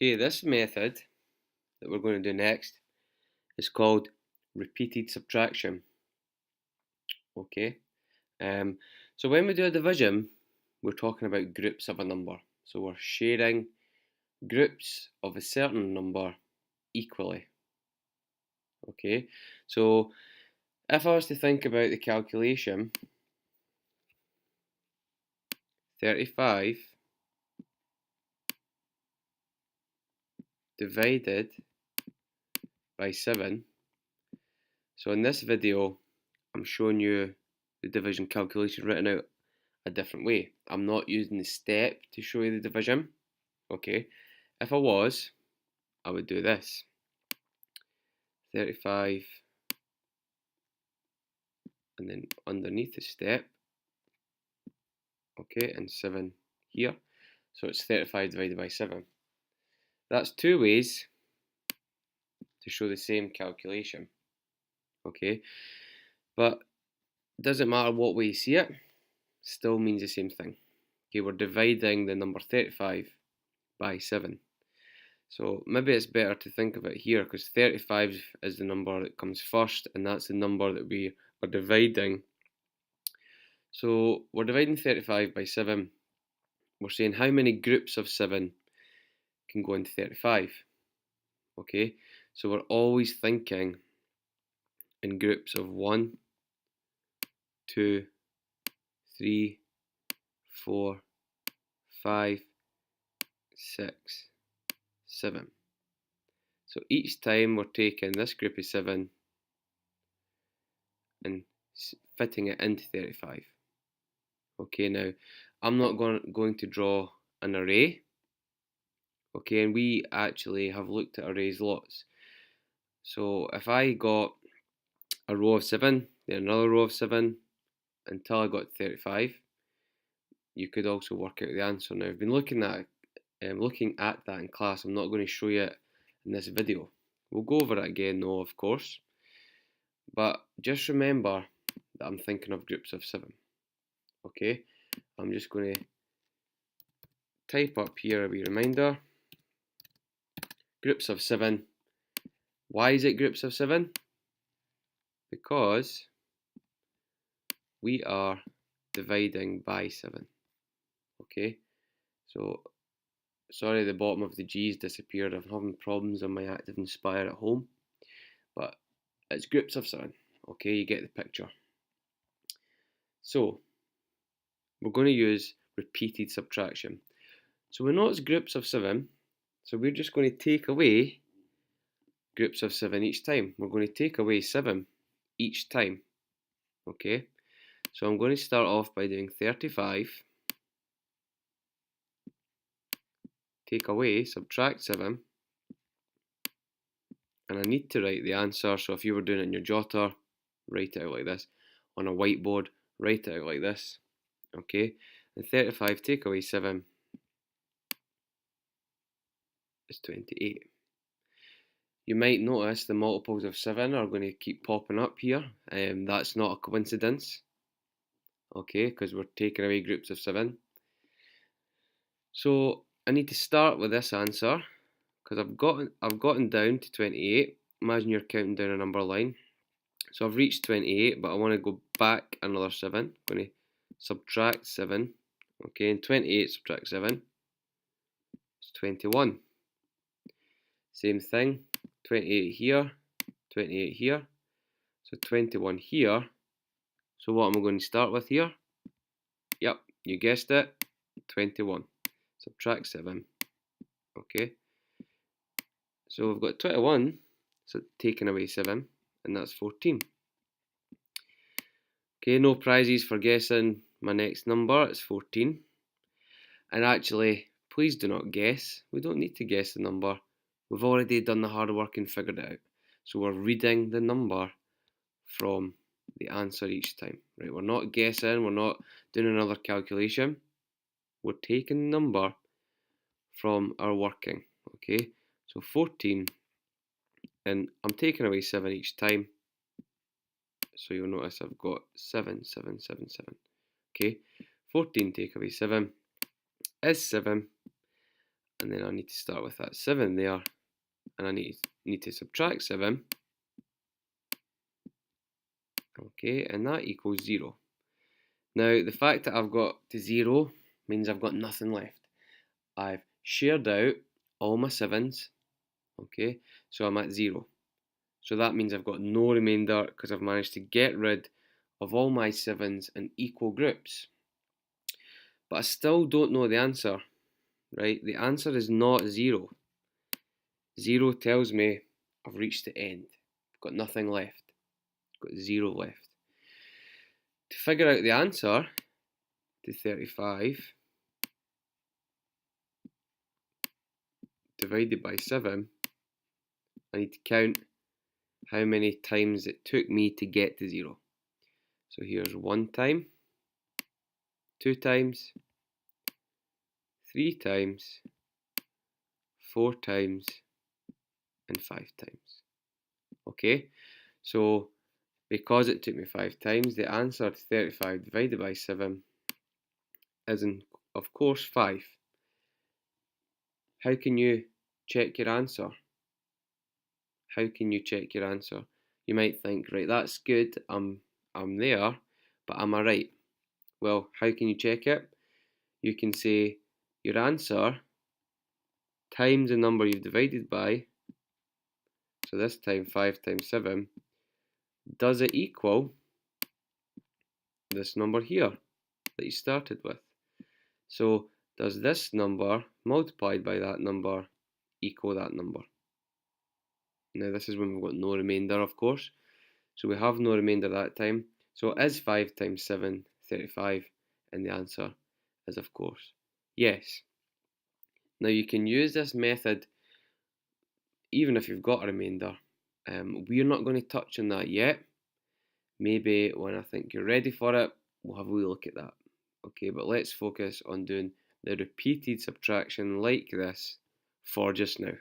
Okay, this method that we're going to do next is called repeated subtraction. Okay, so when we do a division, we're talking about groups of a number. So we're sharing groups of a certain number equally. Okay, so if I was to think about the calculation, 35 divided by 7. So in this video, I'm showing you the division calculation written out a different way. I'm not using the step to show you the division. Okay, if I was, I would do this. 35 and then underneath the step, okay, and 7 here. So it's 35 divided by 7. That's two ways to show the same calculation. Okay, but it doesn't matter what way you see it, still means the same thing. Okay, we're dividing the number 35 by 7. So maybe it's better to think of it here, because 35 is the number that comes first, and that's the number that we are dividing. So we're dividing 35 by 7. We're saying how many groups of 7 can go into 35. Okay, so we're always thinking in groups of 1, 2, 3, 4, 5, 6, 7. So each time we're taking this group of 7 and fitting it into 35. Okay, now I'm not going to draw an array. Okay, and we actually have looked at arrays lots. So if I got a row of 7, then another row of 7 until I got 35, you could also work out the answer. Now I've been looking at that in class. I'm not going to show you it in this video. We'll go over it again though, of course. But just remember that I'm thinking of groups of 7. Okay, I'm just going to type up here a wee reminder. Groups of 7. Why is it groups of 7? Because we are dividing by 7. Okay, so sorry the bottom of the G's disappeared. I'm having problems on my Active Inspire at home, but it's groups of 7. Okay, you get the picture. So we're going to use repeated subtraction. So we know it's groups of 7, so we're just going to take away groups of 7 each time. We're going to take away 7 each time. Okay, so I'm going to start off by doing 35, take away, subtract 7, and I need to write the answer. So if you were doing it in your jotter, write it out like this. On a whiteboard, write it out like this. Okay, and 35 take away 7 is 28. You might notice the multiples of 7 are going to keep popping up here. That's not a coincidence. Okay, because we're taking away groups of 7. So I need to start with this answer because I've gotten down to 28. Imagine you're counting down a number line. So I've reached 28, but I want to go back another 7. I'm going to subtract 7. Okay, and 28 subtract 7 is 21. Same thing, 28 here, 28 here. So 21 here. So what am I going to start with here? Yep, you guessed it, 21. Subtract 7. Okay. So we've got 21, so taking away 7, and that's 14. Okay, no prizes for guessing my next number, it's 14. And actually, please do not guess. We don't need to guess the number. We've already done the hard work and figured it out. So we're reading the number from the answer each time. Right, we're not guessing, we're not doing another calculation. We're taking the number from our working. Okay, so 14, and I'm taking away 7 each time. So you'll notice I've got 7, 7, 7, 7. Okay, 14 take away 7 is 7. and then I need to start with that 7 there, and I need to subtract 7. Okay, and that equals 0. Now, the fact that I've got to 0 means I've got nothing left. I've shared out all my 7s, okay, so I'm at 0. So that means I've got no remainder because I've managed to get rid of all my 7s in equal groups. But I still don't know the answer, right? The answer is not 0. 0 tells me I've reached the end. I've got nothing left. I've got 0 left. To figure out the answer to 35 divided by 7, I need to count how many times it took me to get to 0. So here's 1 time, 2 times, 3 times, 4 times, and 5 times. Okay, so because it took me 5 times, the answer to 35 divided by 7 is, of course, 5. How can you check your answer? How can you check your answer? You might think, right, that's good, I'm there, but am I right? Well, how can you check it? You can say your answer times the number you've divided by, so this time 5 times 7, does it equal this number here that you started with? So does this number multiplied by that number equal that number? Now this is when we've got no remainder, of course. So we have no remainder that time. So is 5 times 7 35? And the answer is, of course, yes. Now you can use this method even if you've got a remainder. We're not going to touch on that yet. Maybe when I think you're ready for it, we'll have a wee look at that. Okay, but let's focus on doing the repeated subtraction like this for just now.